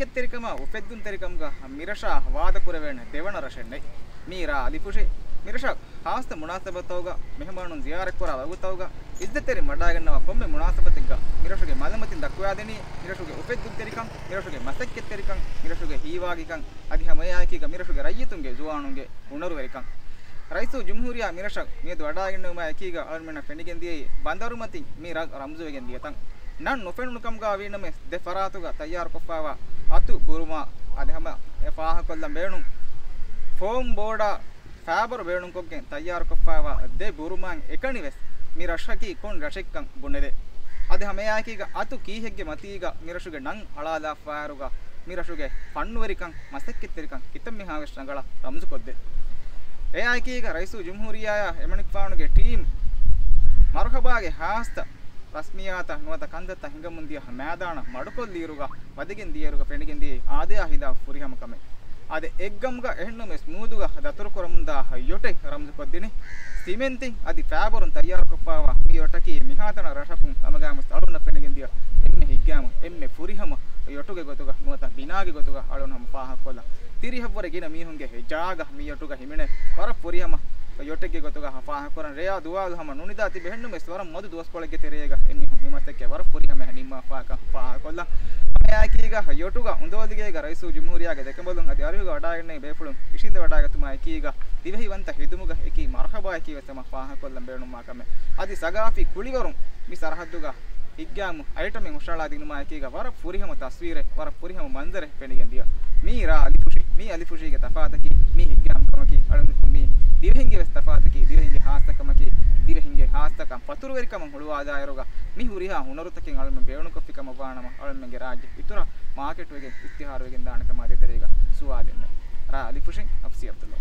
ತೆರಿಕಮ ಉಫೆದ್ದುನ್ ತೆರಿಕಮ್ಗ ಮಿರಶ ವಾದ ಕುರವೇಣ ದೇವಣ ರಶೆನ್ನೈ ಮೀರಾ ಅಲಿಫುಶಿ ಮಿರಶ ಹಾಸ್ತ ಮುನಾಸಬತೌಗ ಮೆಹಮಾನುನ್ ಜಿಯಾರಕ್ ಕೊರ ವಗುತೌಗ ಇದ್ದತೆರಿ ಮಡಾಗನ್ನವ ಕೊಮ್ಮೆ ಮುನಾಸಬತಿಗ್ಗ ಮಿರಶಗೆ ಮಲಮತಿನ್ ದಕ್ವಾದೆನಿ ಮಿರಶಗೆ ಉಫೆದ್ದುನ್ ತೆರಿಕಂ ಮಿರಶಗೆ ಮಸಕ್ಕೆ ತೆರಿಕಂ ಮಿರಶಗೆ ಹೀವಾಗಿಕಂ ಅದಿಹ ಮಯಾಕಿಗ ಮಿರಶಗೆ ರಯ್ಯತುಂಗೆ ಜುವಾನುಂಗೆ ಉಣರುವೆರಿಕಂ ರೈಸು ಜುಮ್ಹೂರಿಯಾ ಮಿರಶಕ್ ಮೀದು ವಡಾಗಿನ್ನವ ಮಯಾಕಿಗ ಅಲ್ಮೆನ ಫೆನಿಗೆಂದಿಯೈ ಬಂದರುಮತಿ ಮೀರಾ ರಂಜುವೆಗೆಂದಿಯತಂ ನನ್ ನುಫೆನುಕಂಗ ವೀನಮೆ ದೆ ಫರಾತುಗ ತಯ್ಯಾರ ಕೊಫಾವ ಅತು ಬುರುಮಾ ಅದಹಮ ಫಾಹ ಕೊಲ್ಲಂ ಬೇಣು ಫೋಮ್ ಬೋರ್ಡ ಫಾಬರ್ ಬೇಣು ಕೊಗ್ಗೆ ತಯ್ಯಾರ ಕೊಫಾವ ದೆ ಬುರುಮಾಂ ಎಕಣಿವೆಸ್ ಮಿ ರಶಕಿ ಕೊನ್ ರಶಿಕ್ಕಂ ಬುನೆದೆ ಅದಹಮ ಯಾಕಿಗ ಅತು ಕೀಹೆಗ್ಗೆ ಮತೀಗ ಮಿರಶುಗೆ ನಂ ಅಳಾಲ ಫಾರುಗ ಮಿರಶುಗೆ ಫಣ್ಣುವರಿಕಂ ಮಸಕ್ಕಿತ್ತರಿಕಂ ಕಿತಮ್ಮಿ ಹಾವೆಶ್ನಗಳ ರಂಜು ಕೊದ್ದೆ ಎ ಯಾಕಿಗ ರೈಸು ಜುಮ್ಹೂರಿಯಾ ಎಮಣಿಕ್ ಫಾನುಗೆ ಟೀಮ್ ಮರ್ಹಬಾಗೆ ಹಾಸ್ತ ರಸ್ಮಿಯಾತ ನುವತ ಕಂದತ್ತ ಹಿಂಗ ಮುಂದಿಯ ಮೇದಾಣ ಮಡುಕೊಲ್ಲೀರುಗ ಬದಿಗೆಂದಿಯರುಗ ಫೆಣಿಗೆಂದಿ ಆದೇ ಹಿದ ಫುರಿಹಮ ಕಮೆ ಆದೆ ಎಗ್ಗಮ್ಗ ಎಹಣ್ಣುಮೆ ಸ್ಮೂದುಗ ದತುರು ಕೊರಮುಂದ ಯೊಟೆ ರಂಜು ಕೊದ್ದಿನಿ ಸಿಮೆಂತಿ ಅದಿ ಫ್ಯಾಬರುನ್ ತಯ್ಯಾರ ಕೊಪ್ಪಾವ ಈ ಯೊಟಕಿ ಮಿಹಾತನ ರಶಕುಂ ತಮಗಾಮ ಸ್ಥಳುನ ಫೆಣಿಗೆಂದಿಯ ಎಮ್ಮೆ ಹಿಗ್ಗಾಮ ಎಮ್ಮೆ ಫುರಿಹಮ ಯೊಟುಗೆ ಗೊತುಗ ನುವತ ಬಿನಾಗಿ ಗೊತುಗ ಅಳುನ ಹಮ ಫಾಹ ಕೊಲ್ಲ ತಿರಿಹವ್ವರೆಗಿನ ಮೀಹುಂಗೆ ಹೆಜಾಗ ಮೀ ಯೊಟುಗ ಹಿಮಿಣೆ ವರ ಫುರಿಹಮ ಯೊಟೆಗೆ ಗೊತುಗ ಫಾಹ ಕೊರನ್ ರೇಯಾ ದುವಾಲು ಹಮ ನುಣಿದಾತಿ ಬೆಹಣ್ಣುಮೆ ಸ್ವರ ಮದು ದೋಸ್ಕೊಳಗೆ ತೆರೆಯಗ ಎಮ್ಮಿ ಹಿಮಸಕ್ಕೆ ವರ ಫುರಿಹಮ ನಿಮ್ಮ ಫಾಹ ಕೊಲ್ಲ ಯಾಕೀಗ ಯೊಟುಗ ಉಂದೋಲಿಗೆ ಈಗ ರೈಸು ಜುಮ್ಹೂರಿಯಾಗೆ ದೆಕಂಬಲು ಅದಿ ಅರಿಹುಗ ವಡಾಗಣ್ಣೆ ಬೇಫುಳು ಇಶಿಂದ ವಡಾಗತುಮ ಏಕೀಗ ದಿವಹಿವಂತ ಹಿದುಮುಗ ಏಕಿ ಮರ್ಹಬಾ ಏಕಿ ವಸಮ ಫಾಹ ಕೊಲ್ಲಂ ಬೇಣು ಮಾಕಮೆ ಅದಿ ಸಗಾಫಿ ಕುಳಿವರುಂ ಮಿ ಸರಹದ್ದುಗ ಹಿಗ್ಗಾಮು ಐಟಮೆ ಮುಷಾಳಾದಿನುಮ ಏಕೀಗ ವರ ಫುರಿಹಮ ತಸ್ವೀರೆ ವರ ಫುರಿಹಮ ಮಂಜರೆ ಪೆಣಿಗೆಂದಿಯ ಮೀರಾ ಅಲಿಫುಶಿ ಮೀ ಅಲಿಫುಶಿಗೆ ತಫಾತಕಿ ಮೀ ಹಿಗ್ಗಾಮ್ ಕಮಕಿ ಅಳುಂದು ಮೀ ದಿವಹಿಂಗೆ ವೆಸ್ ತಫಾತಕಿ ದಿವಹಿಂಗೆ ಹಾಸ್ತಕಮಕಿ ದಿವಹಿಂಗೆ ಹಾಸ್ತಕ ಪತುರುವೆರಿಕಮ ಹುಳುವಾದಾಯರುಗ ಮಿ ಹುರಿಹಾ ಹುನರುತಕಿಂ ಅಳುಮೆ ಬೇಣು ಕಫಿಕಮ ಬಾಣಮ ಅಳುಮೆಗೆ ರಾಜ್ಯ ಇತುರ ಮಾರ್ಕೆಟ್ ವೆಗೆ ಇಸ್ತಿಹಾರವೆಗೆ ದಾಣಕ ಮಾದೆ ತೆರೆಗ ಸುವಾದೆನ್ನೆ ರಾ ಅಲಿಫುಶಿ ಅಫ್ಸಿ ಅಬ್ದುಲ್ಲಾ